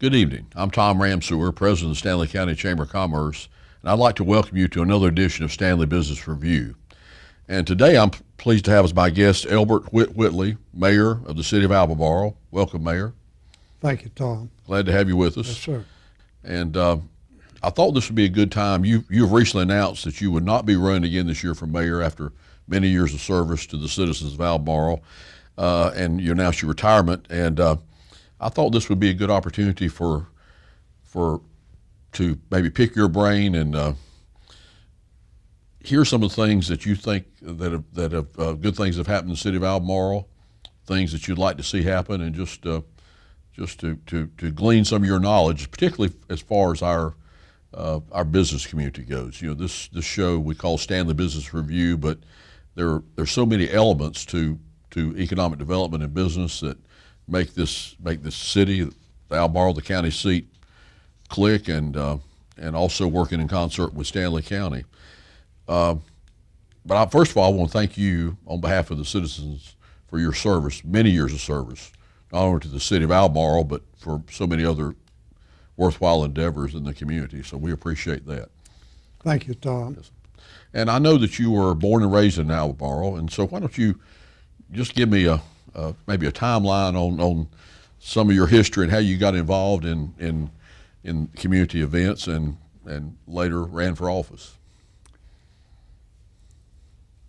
Good evening. I'm Tom Ramsewer, President of the Stanley County Chamber of Commerce, and I'd like to welcome you to another edition of Stanley Business Review. And today I'm pleased to have as my guest Elbert Whit Whitley, Mayor of the City of Albemarle. Welcome, Mayor. Thank you, Tom. Glad to have you with us. Yes, sir. And I thought this would be a good time. You've recently announced that you would not be running again this year for mayor after many years of service to the citizens of Albemarle, and you announced your retirement. And I thought this would be a good opportunity to maybe pick your brain and hear some of the things that you think that have good things have happened in the city of Albemarle, things that you'd like to see happen, and just to glean some of your knowledge, particularly as far as our business community goes. You know, this show we call Stanley Business Review, but there's so many elements to economic development and business that make this city, Albemarle, the county seat, click, and also working in concert with Stanley County. But first of all, I want to thank you on behalf of the citizens for your service, many years of service, not only to the city of Albemarle, but for so many other worthwhile endeavors in the community. So we appreciate that. Thank you, Tom. Yes. And I know that you were born and raised in Albemarle, and so why don't you just give me maybe a timeline on some of your history and how you got involved in community events and later ran for office.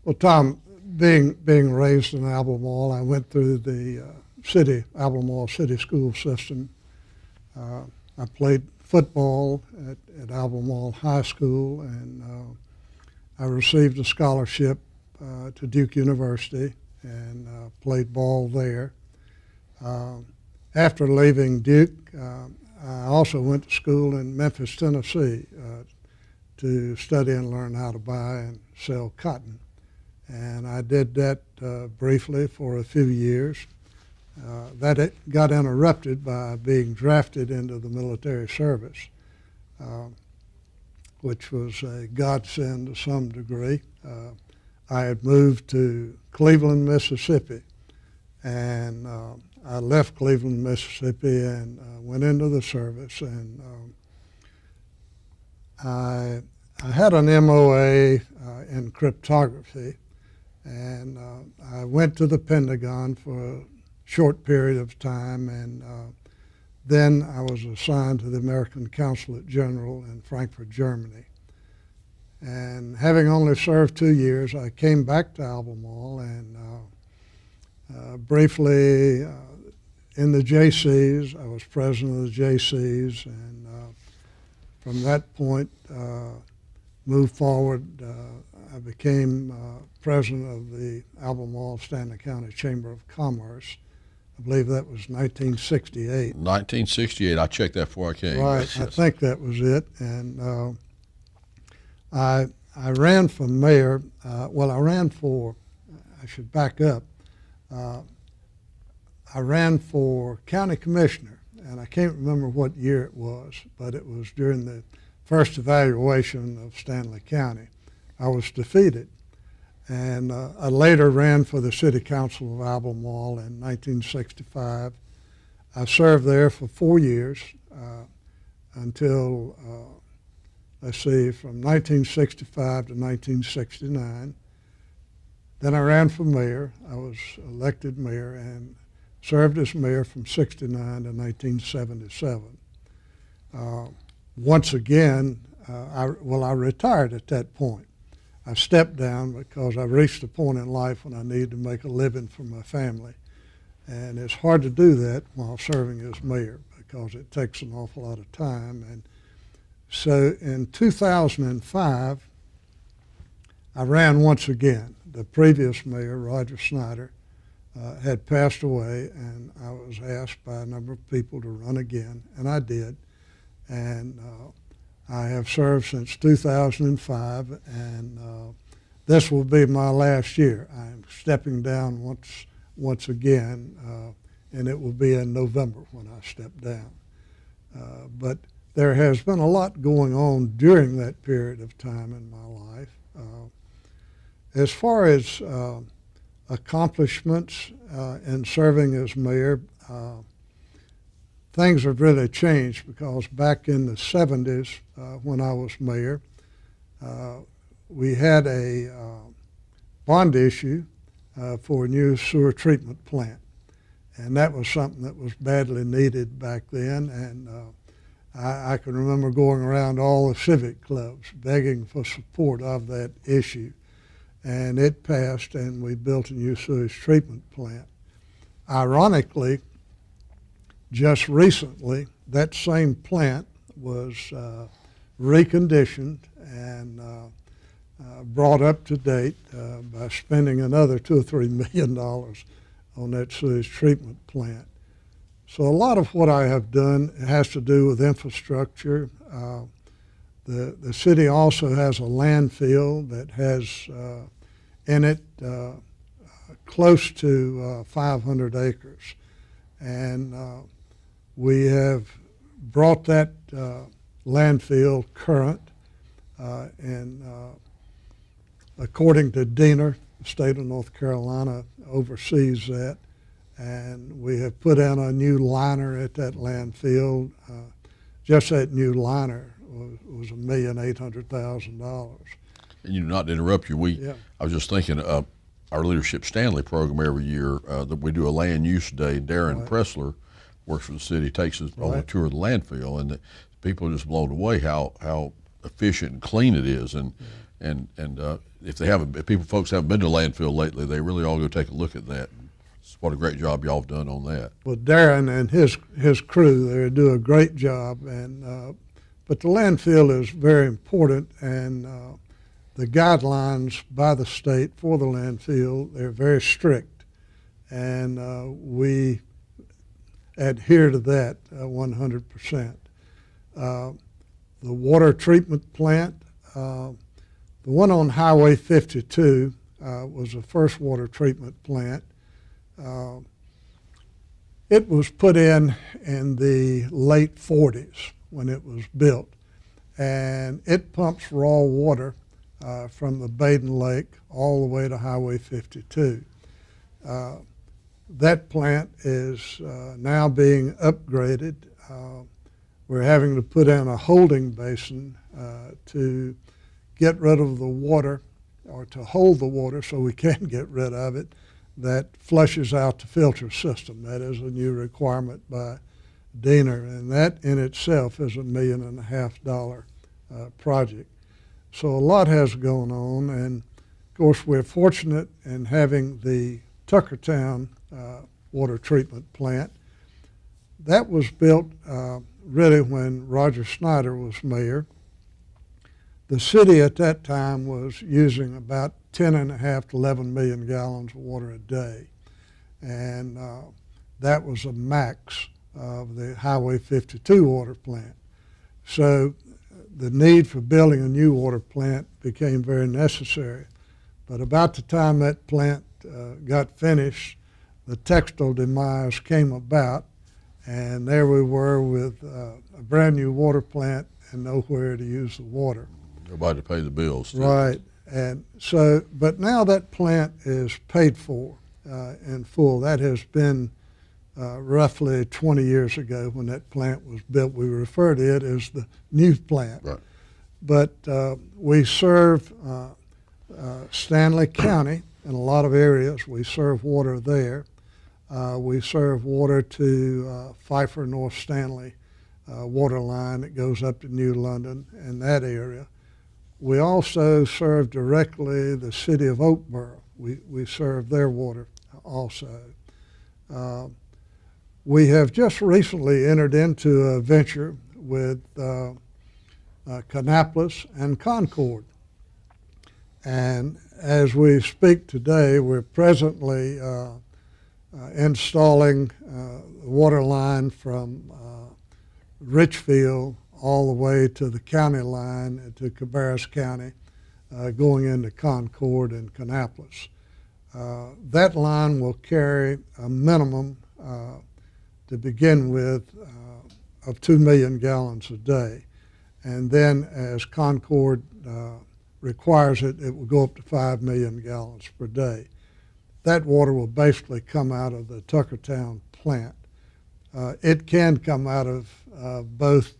Well, Tom, being raised in Albemarle, I went through the Albemarle City School System. I played football at Albemarle High School, and I received a scholarship to Duke University and played ball there. After leaving Duke, I also went to school in Memphis, Tennessee to study and learn how to buy and sell cotton. And I did that briefly for a few years. That got interrupted by being drafted into the military service, which was a godsend to some degree. I had moved to Cleveland, Mississippi, and I left Cleveland, Mississippi, and went into the service. And I had an MOA in cryptography, and I went to the Pentagon for a short period of time, and then I was assigned to the American Consulate General in Frankfurt, Germany. And having only served 2 years, I came back to Albemarle and briefly in the JCs. I was president of the JCs, and from that point moved forward. I became president of the Albemarle Stanley County Chamber of Commerce. I believe that was 1968. 1968. I checked that before I came. Right. Yes, I yes. think that was it. And I ran for mayor. I should back up. I ran for county commissioner, and I can't remember what year it was, but it was during the first evaluation of Stanley County. I was defeated. And I later ran for the City Council of Albemarle in 1965. I served there for 4 years until, from 1965 to 1969. Then I ran for mayor. I was elected mayor and served as mayor from 69 to 1977. Once again, I retired at that point. I stepped down because I reached a point in life when I needed to make a living for my family. And it's hard to do that while serving as mayor because it takes an awful lot of time. And so in 2005, I ran once again. The previous mayor, Roger Snyder, had passed away, and I was asked by a number of people to run again, and I did. And I have served since 2005, and this will be my last year. I'm stepping down once again, and it will be in November when I step down. But there has been a lot going on during that period of time in my life. As far as accomplishments in serving as mayor, things have really changed because back in the 70s, when I was mayor, we had a bond issue for a new sewer treatment plant. And that was something that was badly needed back then. And I can remember going around all the civic clubs begging for support of that issue. And it passed, and we built a new sewage treatment plant. Ironically, just recently, that same plant was reconditioned and brought up to date by spending another $2 or $3 million on that sewage treatment plant. So a lot of what I have done has to do with infrastructure. The city also has a landfill that has in it close to 500 acres. And we have brought that landfill current, and according to Diener, the state of North Carolina oversees that, and we have put in a new liner at that landfill. Just that new liner was $1,800,000. And not to interrupt you, I was just thinking, our Leadership Stanley program every year, that we do a land use day. Darren Pressler works for the city, takes us on a tour of the landfill, and people are just blown away how efficient and clean it is. And if folks haven't been to landfill lately, they really ought to go take a look at that. What a great job y'all have done on that. Well, Darren and his crew, they do a great job, and but the landfill is very important, and the guidelines by the state for the landfill, they're very strict, and we adhere to that 100%. The water treatment plant, the one on Highway 52 was the first water treatment plant. It was put in the late 40s when it was built, and it pumps raw water from the Baden Lake all the way to Highway 52. That plant is now being upgraded. We're having to put in a holding basin to get rid of the water, or to hold the water so we can get rid of it, that flushes out the filter system. That is a new requirement by Diener, and that in itself is $1.5 million project. So a lot has gone on, and of course we're fortunate in having the Tuckertown water treatment plant. That was built really when Roger Snyder was mayor. The city at that time was using about 10.5 to 11 million gallons of water a day, and that was a max of the Highway 52 water plant. So the need for building a new water plant became very necessary. But about the time that plant got finished, the textile demise came about, and there we were with a brand new water plant and nowhere to use the water. Nobody to pay the bills. Too. Right. And so, but now that plant is paid for in full. That has been roughly 20 years ago when that plant was built. We refer to it as the new plant. Right. But we serve Stanley County in a lot of areas. We serve water there. We serve water to Pfeiffer North Stanley water line that goes up to New London in that area. We also serve directly the City of Albemarle. We serve their water also. We have just recently entered into a venture with Kannapolis and Concord. And as we speak today, we're presently installing the water line from Richfield all the way to the county line, to Cabarrus County, going into Concord and Kannapolis. That line will carry a minimum, to begin with, of 2 million gallons a day. And then as Concord requires it, it will go up to 5 million gallons per day. That water will basically come out of the Tuckertown plant. it can come out of both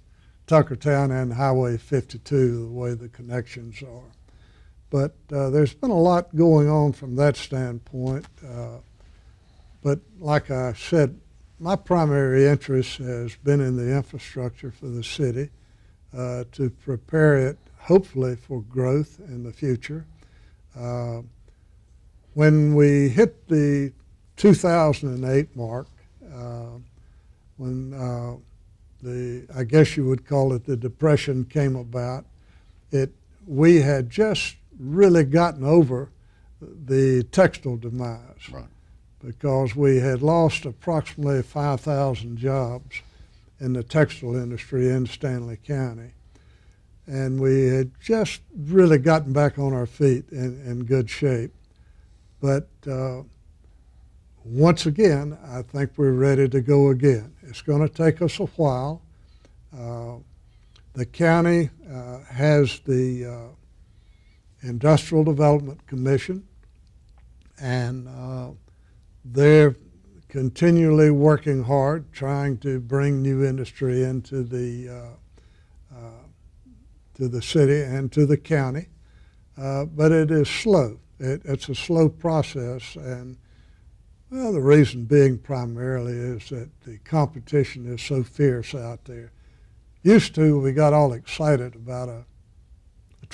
Tuckertown and Highway 52, the way the connections are. But there's been a lot going on from that standpoint. But like I said, my primary interest has been in the infrastructure for the city to prepare it, hopefully, for growth in the future. When we hit the 2008 mark, when I guess you would call it the Depression came about, we had just really gotten over the textile demise. Right. Because we had lost approximately 5,000 jobs in the textile industry in Stanley County. And we had just really gotten back on our feet in good shape. But once again, I think we're ready to go again. It's going to take us a while. The county has the Industrial Development Commission, and they're continually working hard, trying to bring new industry into to the city and to the county, but it is slow. It's a slow process, and well, the reason being primarily is that the competition is so fierce out there. Used to, we got all excited about a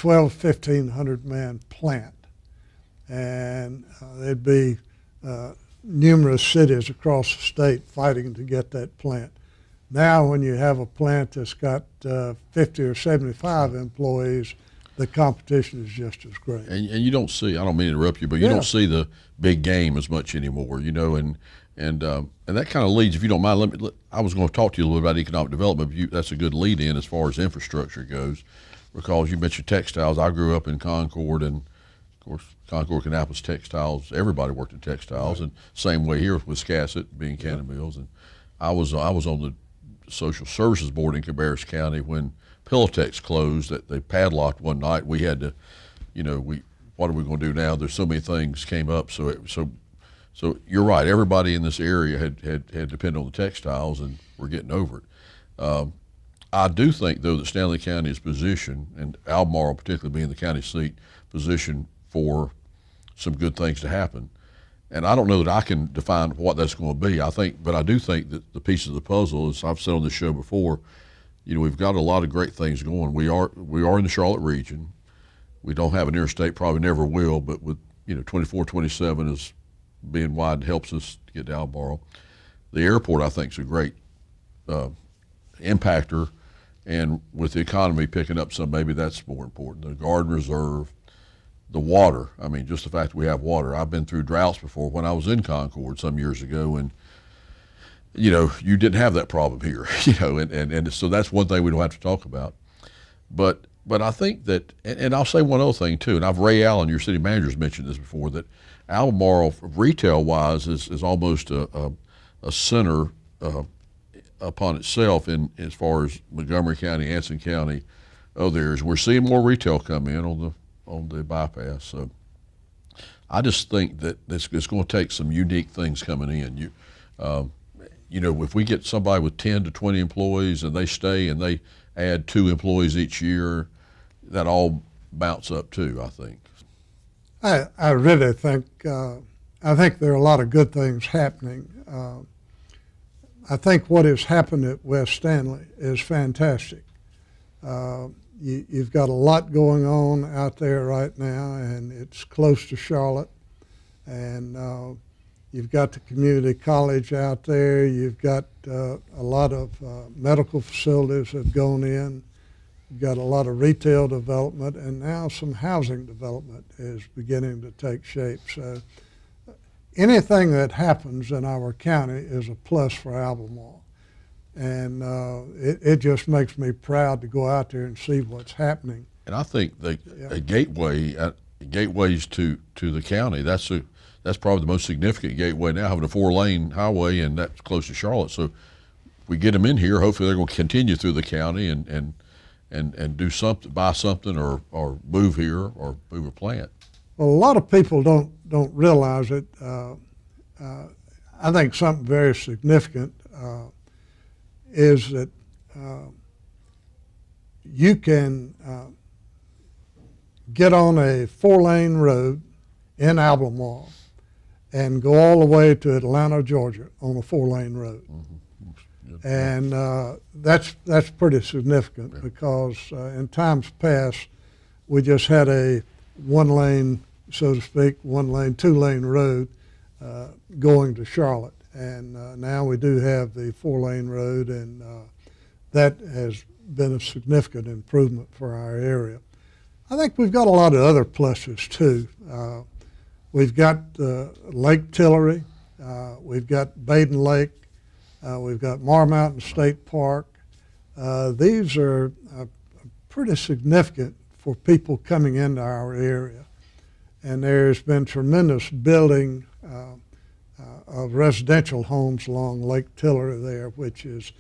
1,500 man plant, and there'd be numerous cities across the state fighting to get that plant. Now when you have a plant that's got 50 or 75 employees, the competition is just as great. And you don't see, I don't mean to interrupt you, but you don't see the big game as much anymore, you know, and that kind of leads, if you don't mind, I was going to talk to you a little bit about economic development, but that's a good lead in as far as infrastructure goes, because you mentioned textiles. I grew up in Concord, and of course, Concord, Kannapolis textiles, everybody worked in textiles, and same way here with Wiscasset being Cannon Mills. And I was on the Social Services Board in Cabarrus County when Pillowtex closed. That they padlocked one night. We had to, you know, what are we going to do now? There's so many things came up. So you're right. Everybody in this area had depended on the textiles, and we're getting over it. I do think, though, that Stanley County is positioned, and Albemarle particularly being the county seat, positioned for some good things to happen. And I don't know that I can define what that's going to be. But I do think that the pieces of the puzzle, as I've said on this show before, you know, we've got a lot of great things going. We are in the Charlotte region. We don't have an interstate, probably never will, but with, you know, 24, 27 is being wide helps us to get to Albemarle. The airport, I think, is a great impactor, and with the economy picking up some, maybe that's more important. The Garden Reserve, the water. I mean, just the fact that we have water. I've been through droughts before when I was in Concord some years ago, and you know, you didn't have that problem here. You know, and so that's one thing we don't have to talk about. But I think that, and I'll say one other thing too. And Ray Allen, your city manager's mentioned this before, that Albemarle, retail-wise, is almost a center upon itself in as far as Montgomery County, Anson County, other areas. We're seeing more retail come in on the bypass. So I just think that it's going to take some unique things coming in. You know, if we get somebody with 10 to 20 employees and they stay and they add 2 employees each year, that all bounce up too, I think. I really think, I think there are a lot of good things happening. I think what has happened at West Stanley is fantastic. You've got a lot going on out there right now, and it's close to Charlotte. And you've got the community college out there. You've got a lot of medical facilities have gone in. You've got a lot of retail development, and now some housing development is beginning to take shape. So anything that happens in our county is a plus for Albemarle. And it just makes me proud to go out there and see what's happening. And I think a gateways to the county, that's probably the most significant gateway now, having a 4-lane highway, and that's close to Charlotte. So if we get them in here, hopefully they're going to continue through the county and do something, buy something, or move here, or move a plant. Well, a lot of people don't realize it. I think something very significant is that you can get on a 4-lane road in Albemarle and go all the way to Atlanta, Georgia on a 4-lane road. And that's pretty significant because in times past, we just had a 1-lane, so to speak, 1-lane, 2-lane road going to Charlotte. And now we do have the 4-lane road, and that has been a significant improvement for our area. I think we've got a lot of other pluses too. We've got Lake Tillery, we've got Baden Lake, we've got Mar Mountain State Park. These are pretty significant for people coming into our area. And there's been tremendous building of residential homes along Lake Tillery there, which has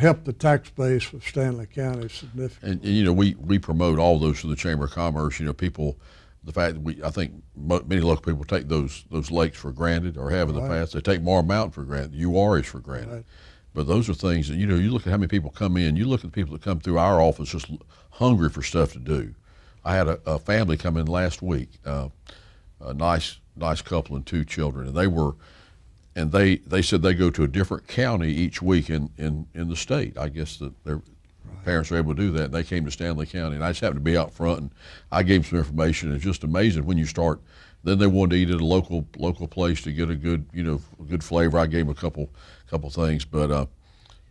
helped the tax base of Stanley County significantly. And you know, we promote all those through the Chamber of Commerce. You know, people, the fact that I think many local people take those lakes for granted, or have in the past. They take Mar Mountain for granted, URs for granted. Right. But those are things that, you know, you look at how many people come in, you look at the people that come through our office just hungry for stuff to do. I had a family come in last week, a nice couple and 2 children, and they said they go to a different county each week in the state. I guess that their parents are able to do that. And they came to Stanley County, and I just happened to be out front, and I gave them some information. And it's just amazing when you start. Then they wanted to eat at a local place to get a good, you know, good flavor. I gave them a couple things, but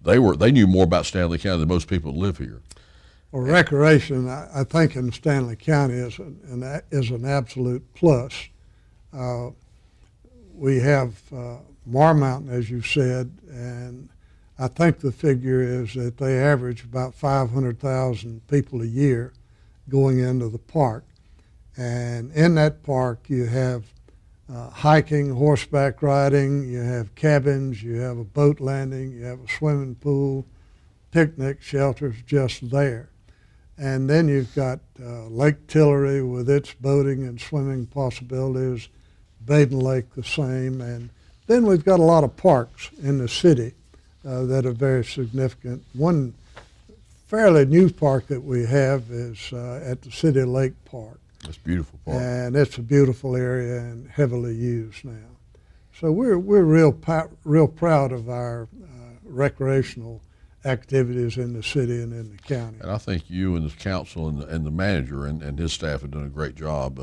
they knew more about Stanley County than most people that live here. Well, recreation, I think, in Stanley County is an absolute plus. We have Mar Mountain, as you said, and I think the figure is that they average about 500,000 people a year going into the park. And in that park, you have hiking, horseback riding, you have cabins, you have a boat landing, you have a swimming pool, picnic shelters just there. And then you've got Lake Tillery with its boating and swimming possibilities, Baden Lake the same, and then we've got a lot of parks in the city that are very significant. One fairly new park that we have is at the City Lake Park. It's a beautiful park. And it's a beautiful area and heavily used now. So we're real proud of our recreational activities in the city and in the county. And I think you and the council and the manager and his staff have done a great job.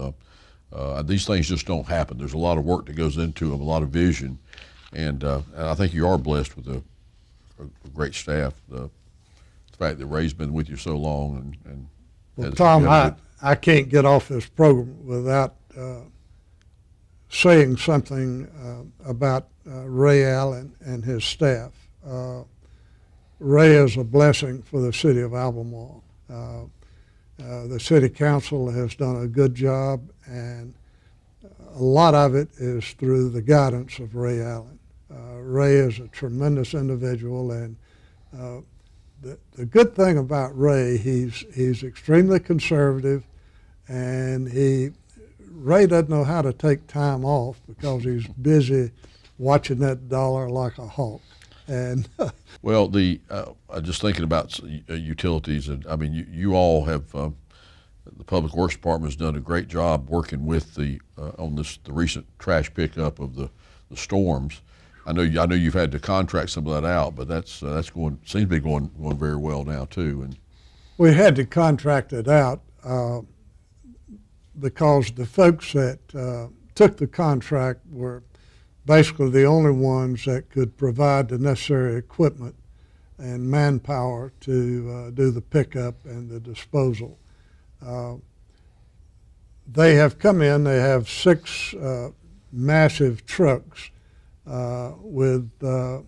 These things just don't happen. There's a lot of work that goes into them, a lot of vision, and I think you are blessed with a great staff. The fact that Ray's been with you so long and well, Tom, I can't get off this program without saying something about Ray Allen and his staff. Ray is a blessing for the City of Albemarle. The City Council has done a good job, and a lot of it is through the guidance of Ray Allen. Ray is a tremendous individual, and the good thing about Ray, he's extremely conservative, and Ray doesn't know how to take time off because he's busy watching that dollar like a hawk. And well, just thinking about utilities, and I mean, you all have the Public Works Department has done a great job working with the recent trash pickup of the storms. I know you've had to contract some of that out, but that's seems to be going very well now too. And we had to contract it out because the folks that took the contract were basically the only ones that could provide the necessary equipment and manpower to do the pickup and the disposal. They have come in, they have 6 massive trucks with, I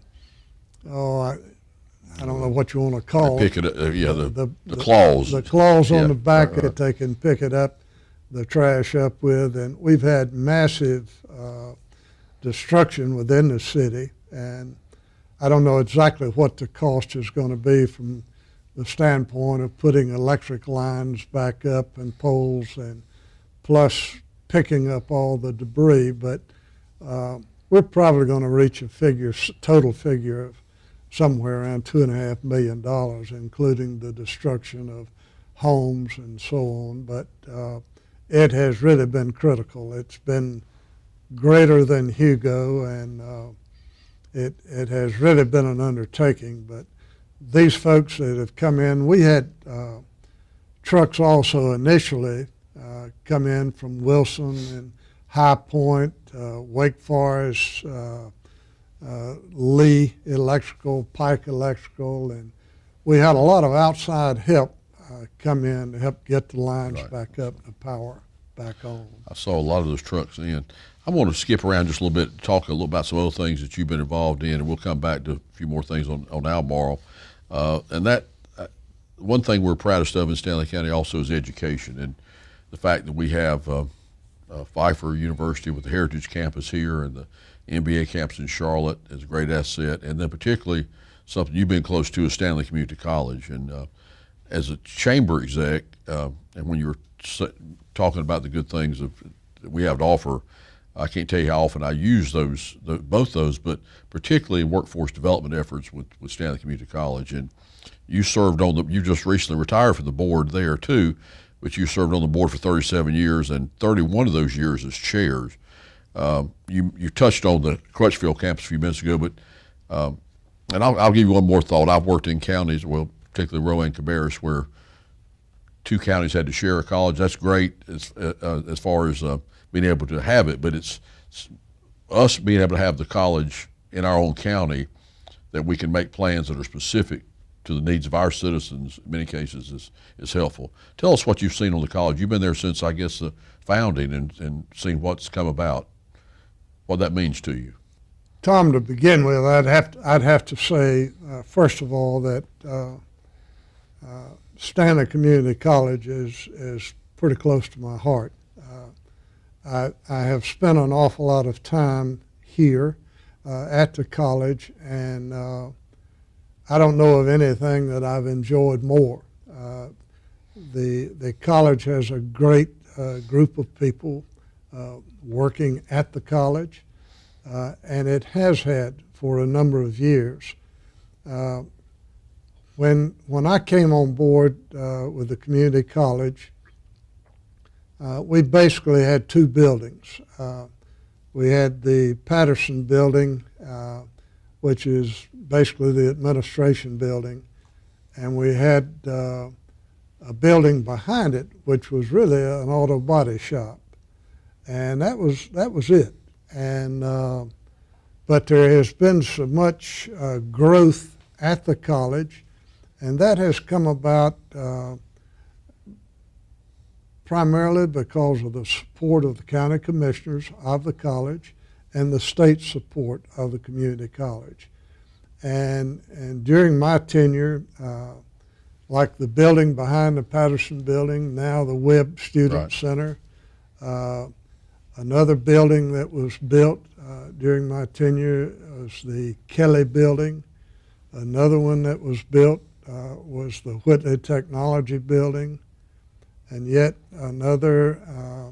don't know what you want to call it. The claws. The claws on the back that they can pick it up, the trash up with, and we've had massive destruction within the city, and I don't know exactly what the cost is going to be from the standpoint of putting electric lines back up and poles and plus picking up all the debris, but we're probably going to reach a total figure of somewhere around $2.5 million, including the destruction of homes and so on. But it has really been critical. It's been greater than Hugo, and it has really been an undertaking. But these folks that have come in, we had trucks also initially come in from Wilson and High Point, Wake Forest, Lee Electrical, Pike Electrical, and we had a lot of outside help come in to help get the lines back up and the power back on. I saw a lot of those trucks in. I want to skip around just a little bit, talk a little about some other things that you've been involved in, and we'll come back to a few more things on Albemarle. And that one thing we're proudest of in Stanley County also is education, and the fact that we have Pfeiffer University with the Heritage Campus here and the MBA campus in Charlotte is a great asset, and then particularly something you've been close to is Stanley Community College. And as a chamber exec, and when you were talking about the good things that we have to offer, I can't tell you how often I use both those, but particularly in workforce development efforts with Stanley Community College. And you served you just recently retired from the board there too, but you served on the board for 37 years, and 31 of those years as chairs. You touched on the Crutchfield campus a few minutes ago, but and I'll give you one more thought. I've worked in counties, well, particularly Rowan and Cabarrus, where two counties had to share a college. That's great as far as being able to have it, but it's us being able to have the college in our own county that we can make plans that are specific to the needs of our citizens, in many cases, is helpful. Tell us what you've seen on the college. You've been there since, I guess, the founding and seen what's come about, what that means to you. Tom, to begin with, I'd have to say, first of all, that Stanley Community College is pretty close to my heart. I have spent an awful lot of time here at the college, and I don't know of anything that I've enjoyed more. The college has a great group of people working at the college, and it has had for a number of years. When I came on board with the community college, we basically had two buildings. We had the Patterson building, which is basically the administration building, and we had a building behind it, which was really an auto body shop, and that was it. And but there has been so much growth at the college, and that has come about primarily because of the support of the county commissioners of the college and the state support of the community college. And during my tenure, like the building behind the Patterson building, now the Webb Student Center, another building that was built during my tenure was the Kelly building. Another one that was built was the Whitley Technology building. And yet another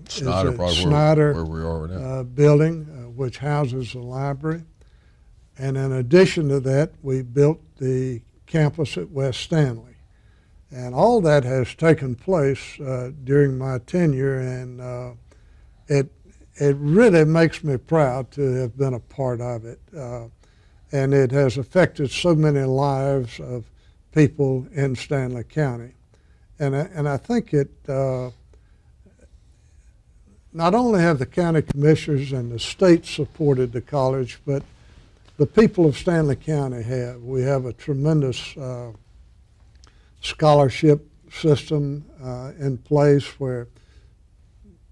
Snyder where we are now. Building, which houses the library. And in addition to that, we built the campus at West Stanley. And all that has taken place during my tenure, and it really makes me proud to have been a part of it. And it has affected so many lives of people in Stanley County. And I think it, not only have the county commissioners and the state supported the college, but the people of Stanley County have. We have a tremendous scholarship system in place where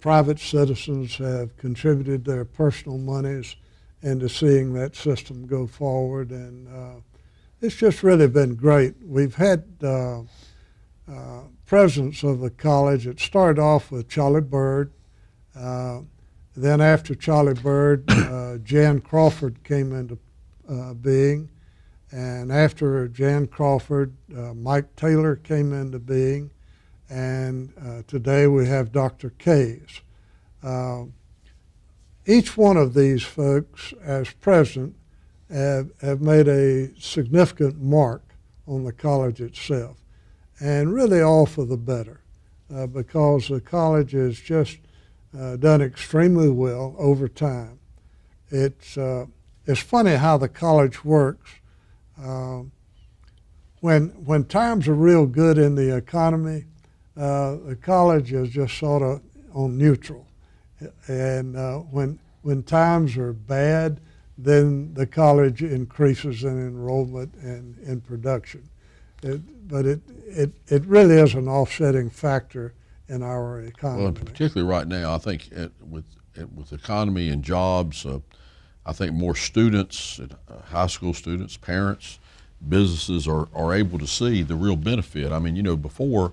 private citizens have contributed their personal monies into seeing that system go forward, and it's just really been great. We've had presidents of the college. It started off with Charlie Bird. Then after Charlie Bird, Jan Crawford came into being. And after Jan Crawford, Mike Taylor came into being. And today we have Dr. Kays. Each one of these folks as president have made a significant mark on the college itself, and really all for the better, because the college has just done extremely well over time. It's funny how the college works. When times are real good in the economy, the college is just sort of on neutral, and when times are bad, then the college increases in enrollment and in production. But it really is an offsetting factor in our economy. Well, particularly right now, I think with the economy and jobs, I think more students, high school students, parents, businesses are able to see the real benefit. I mean, before,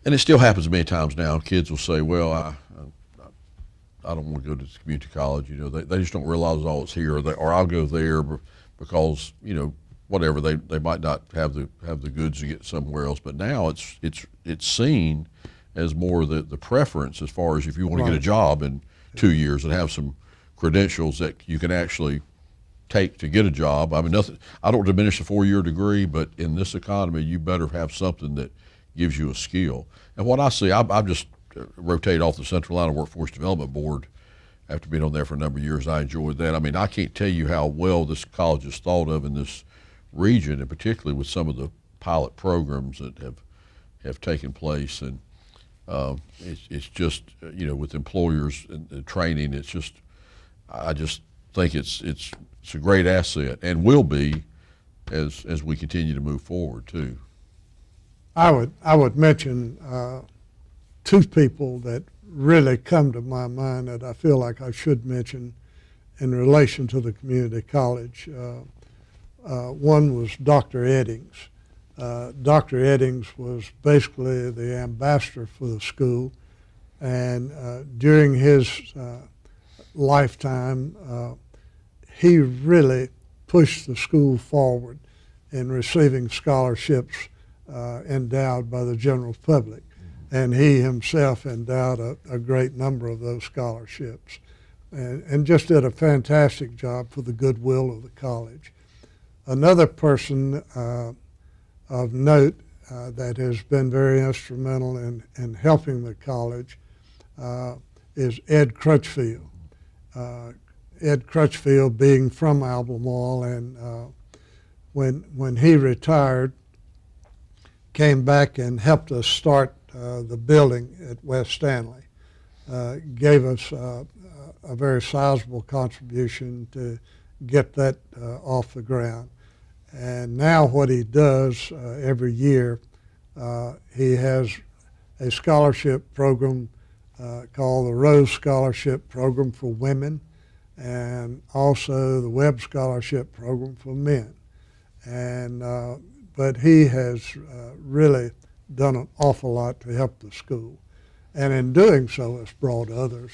and it still happens many times now, kids will say, well, I don't want to go to community college. They just don't realize all it's here, or I'll go there because whatever they might not have the goods to get somewhere else. But now it's seen as more the preference as far as if you want to get a job in 2 years and have some credentials that you can actually take to get a job. I mean, nothing. I don't diminish a 4-year degree, but in this economy, you better have something that gives you a skill. And what I see, I've just rotated off the Central Atlanta Workforce Development Board after being on there for a number of years. I enjoyed that. I mean, I can't tell you how well this college is thought of in this region, and particularly with some of the pilot programs that have taken place. And it's just with employers and the training, it's just I just think it's a great asset and will be as we continue to move forward too. I would mention two people that really come to my mind that I feel like I should mention in relation to the community college. One was Dr. Eddings. Dr. Eddings was basically the ambassador for the school, and during his lifetime, he really pushed the school forward in receiving scholarships endowed by the general public. And he himself endowed a great number of those scholarships, and just did a fantastic job for the goodwill of the college. Another person of note that has been very instrumental in helping the college is Ed Crutchfield. Ed Crutchfield being from Albemarle, and when he retired, came back and helped us start the building at West Stanley, gave us a very sizable contribution to get that off the ground. And now what he does every year, he has a scholarship program called the Rose Scholarship Program for women, and also the Webb Scholarship Program for men. And but he has really done an awful lot to help the school, and in doing so has brought others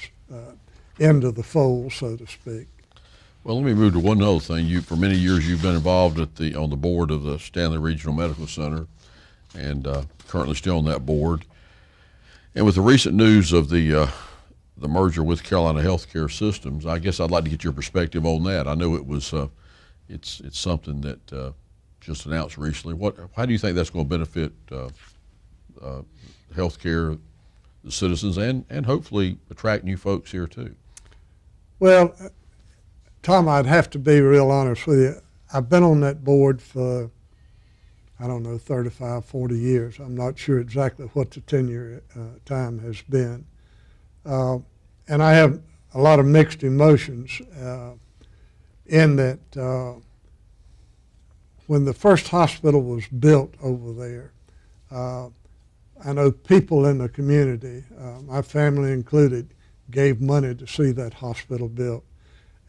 into the fold, so to speak. Well, let me move to one other thing. For many years you've been involved on the board of the Stanley Regional Medical Center, and currently still on that board. And with the recent news of the merger with Carolina Healthcare Systems, I guess I'd like to get your perspective on that. I know it was it's something that just announced recently. How do you think that's going to benefit healthcare, the citizens, and hopefully attract new folks here too? Well, Tom, I'd have to be real honest with you. I've been on that board for, 35, 40 years. I'm not sure exactly what the tenure time has been. And I have a lot of mixed emotions in that when the first hospital was built over there, I know people in the community, my family included, gave money to see that hospital built.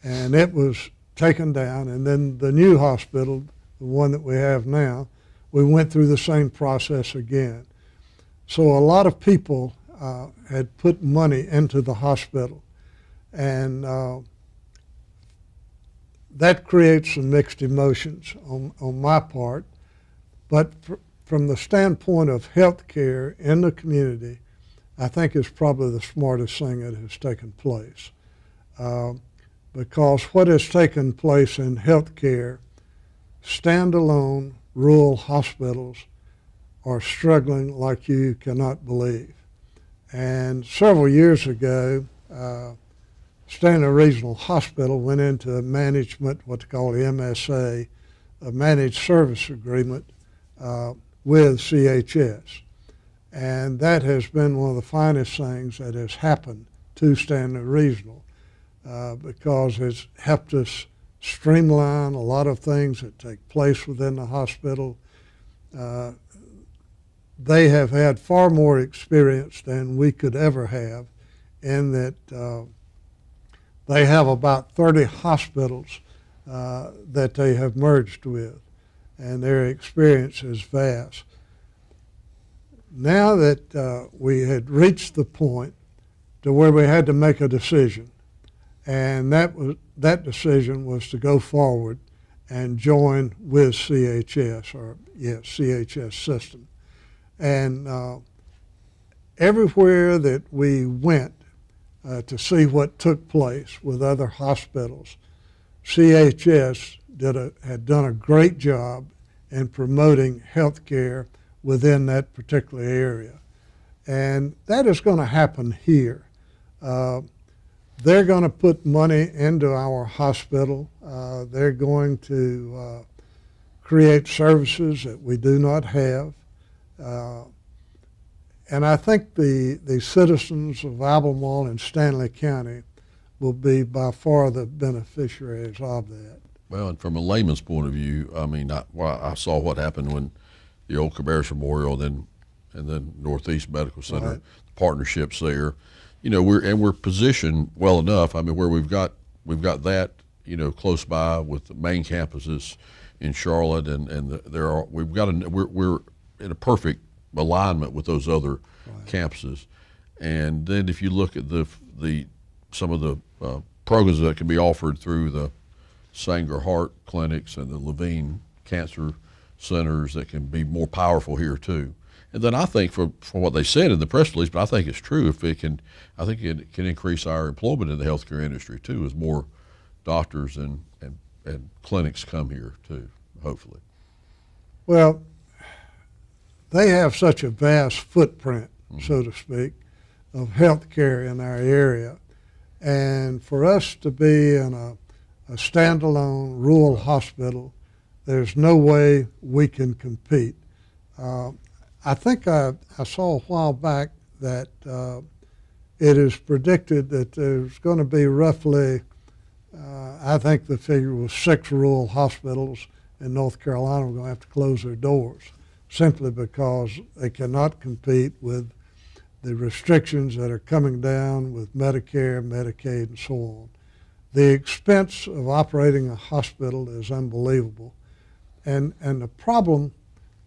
And it was taken down, and then the new hospital, the one that we have now, we went through the same process again. So a lot of people had put money into the hospital, and that creates some mixed emotions on my part. But from the standpoint of health care in the community, I think it's probably the smartest thing that has taken place. because what has taken place in healthcare, standalone rural hospitals are struggling like you cannot believe. And several years ago, Stanley Regional Hospital went into a management, what they call the MSA, a managed service agreement with CHS. And that has been one of the finest things that has happened to Stanley Regional because it's helped us streamline a lot of things that take place within the hospital. They have had far more experience than we could ever have in that they have about 30 hospitals that they have merged with, and their experience is vast. Now that we had reached the point to where we had to make a decision, and that decision was to go forward and join with CHS, or CHS system. And everywhere that we went to see what took place with other hospitals, CHS had done a great job in promoting health care within that particular area. And that is going to happen here. They're going to put money into our hospital. They're going to create services that we do not have. And I think the citizens of Albemarle and Stanley County will be by far the beneficiaries of that. Well, and from a layman's point of view, I mean, I saw what happened when the old Cabarrus Memorial and then Northeast Medical Center, Right. the partnerships there. You know, we're positioned well enough. I mean, where we've got that, you know, close by with the main campuses in Charlotte, and we're in a perfect alignment with those other Right. campuses. And then if you look at some of the programs that can be offered through the Sanger Heart Clinics and the Levine Cancer Centers that can be more powerful here too. And then I think from what they said in the press release, but I think it's true, I think it can increase our employment in the healthcare industry too, as more doctors and clinics come here too, hopefully. Well, they have such a vast footprint, so to speak, of health care in our area. And for us to be in a standalone rural hospital, there's no way we can compete. I think I saw a while back that it is predicted that there's going to be roughly, I think the figure was 6 rural hospitals in North Carolina are going to have to close their doors simply because they cannot compete with the restrictions that are coming down with Medicare, Medicaid, and so on. The expense of operating a hospital is unbelievable. And the problem,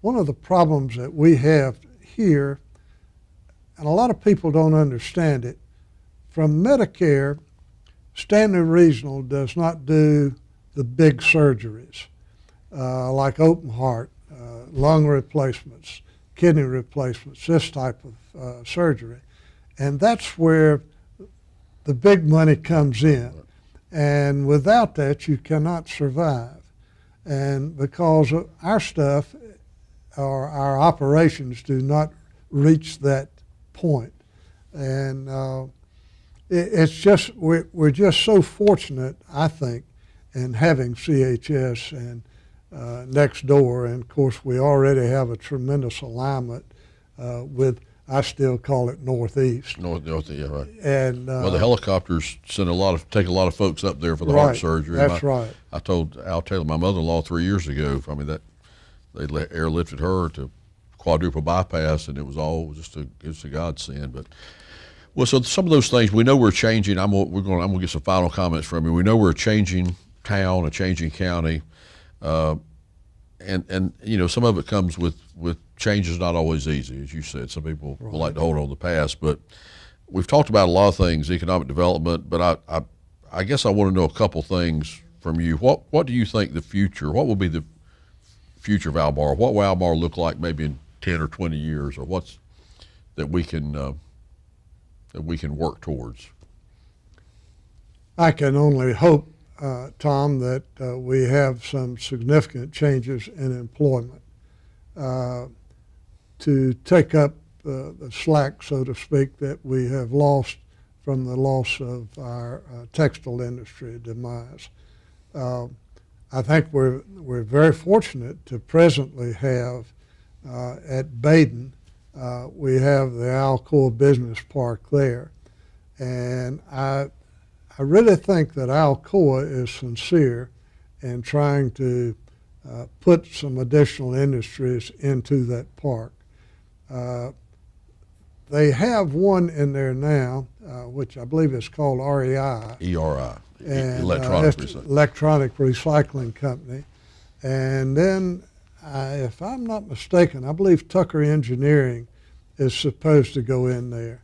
one of the problems that we have here, and a lot of people don't understand it, from Medicare, Stanley Regional does not do the big surgeries like open heart, lung replacements, kidney replacements, this type of surgery. And that's where the big money comes in. And without that, you cannot survive. And because our stuff or our operations do not reach that point. And it's just, we're just so fortunate, I think, in having CHS and next door. And of course, we already have a tremendous alignment with, I still call it Northeast. North, yeah, right. And well, the helicopters take a lot of folks up there for the right, heart surgery. That's right. I told Al Taylor, my mother-in-law, 3 years ago. I mean, that they airlifted her to quadruple bypass, and it was all just a godsend. But well, so some of those things we know we're changing. I'm gonna get some final comments from you. We know we're a changing town, a changing county, and you know, some of it comes with change is not always easy, as you said. Some people Right. like to hold on to the past, but we've talked about a lot of things, economic development. But I guess I want to know a couple things from you. What do you think the future? What will be the future of Albemarle? What will Albemarle look like maybe in 10 or 20 years, or what's that we can work towards? I can only hope, Tom, that we have some significant changes in employment to take up the slack, so to speak, that we have lost from the loss of our textile industry demise. I think we're very fortunate to presently have at Baden, we have the Alcoa Business Park there. And I really think that Alcoa is sincere in trying to put some additional industries into that park. They have one in there now, which I believe is called REI. ERI, And, electronic recycling company. And then, if I'm not mistaken, I believe Tucker Engineering is supposed to go in there.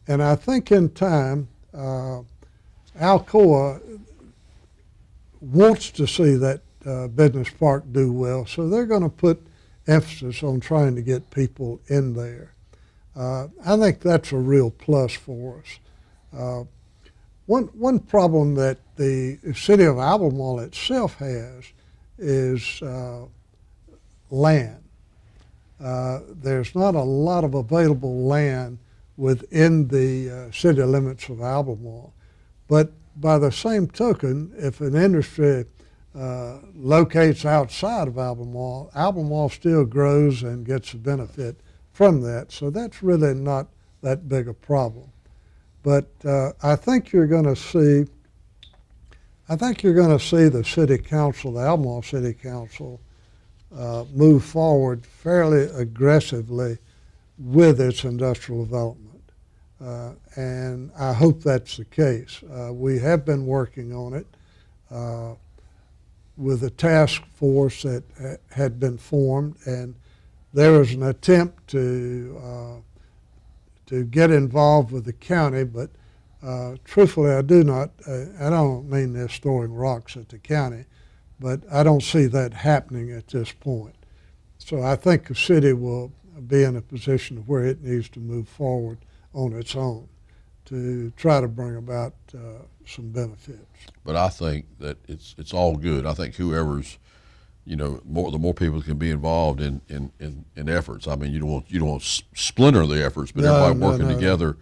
And I think in time, Alcoa wants to see that business park do well, so they're going to put emphasis on trying to get people in there. I think that's a real plus for us. One problem that the City of Albemarle itself has is land. There's not a lot of available land within the city limits of Albemarle. But by the same token, if an industry locates outside of Albemarle, Albemarle still grows and gets a benefit from that. So that's really not that big a problem. But I think you're going to see the City Council, the Albemarle City Council, move forward fairly aggressively with its industrial development. And I hope that's the case. We have been working on it with a task force that had been formed, and there was an attempt to get involved with the county, but truthfully, I don't mean this throwing rocks at the county, but I don't see that happening at this point. So I think the city will be in a position where it needs to move forward on its own to try to bring about some benefits. But I think that it's all good. I think whoever's, the more people can be involved in efforts. I mean, you don't want to splinter the efforts, but everybody working together,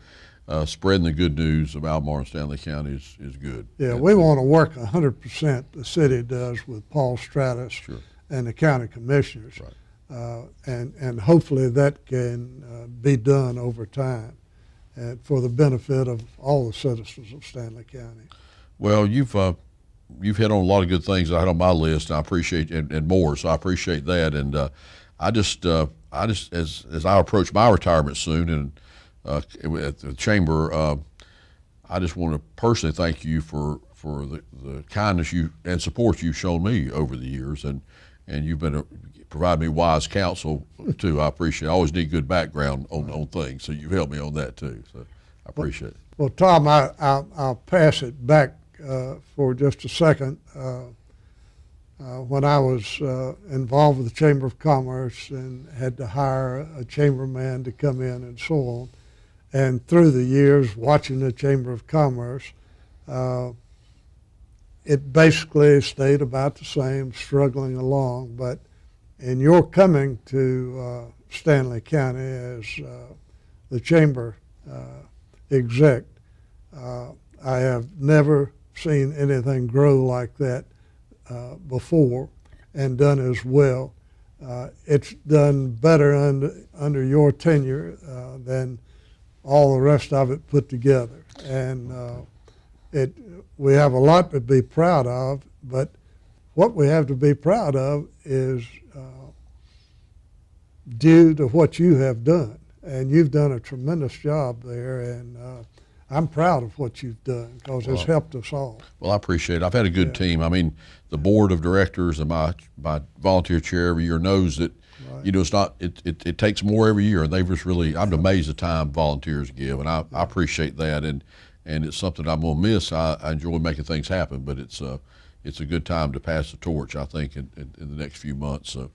spreading the good news of Albemarle and Stanley County is good. Yeah, we want to work 100%. The city does with Paul Stratus Sure. and the county commissioners, Right. and hopefully that can be done over time. And for the benefit of all the citizens of Stanley County. Well, you've hit on a lot of good things I had on my list, and I appreciate and more. So I appreciate that, and I just as I approach my retirement soon, and at the chamber, I just want to personally thank you for the kindness and support you've shown me over the years, and you've been provide me wise counsel too. I appreciate it. I always need good background on things, so you've helped me on that too. So I appreciate it. Well, Tom, I'll pass it back for just a second. When I was involved with the Chamber of Commerce and had to hire a chamberman to come in and so on, and through the years watching the Chamber of Commerce, it basically stayed about the same, struggling along. But in your coming to Stanley County as the Chamber exec, I have never seen anything grow like that before and done as well. It's done better under your tenure than all the rest of it put together. And we have a lot to be proud of, but what we have to be proud of is due to what you have done. And you've done a tremendous job there, and I'm proud of what you've done because it's helped us all. Well, I appreciate it. I've had a good team. I mean, the board of directors and my volunteer chair every year knows that, it's not, it takes more every year, and they've just really, I'm amazed the time volunteers give, and I appreciate that, and it's something I'm going to miss. I enjoy making things happen, but it's a good time to pass the torch, I think, in the next few months. So,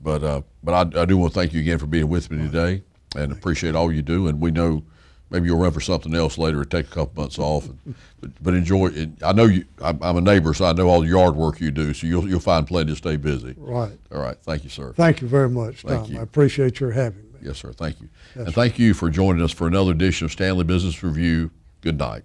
but I do want to thank you again for being with me today, and appreciate all you do. And we know maybe you'll run for something else later or take a couple months off. But enjoy it. I know you. I'm a neighbor, so I know all the yard work you do. So you'll find plenty to stay busy. Right. All right. Thank you, sir. Thank you very much, Tom. Thank you. I appreciate your having me. Yes, sir. Thank you. Yes, And thank you for joining us for another edition of Stanley Business Review. Good night.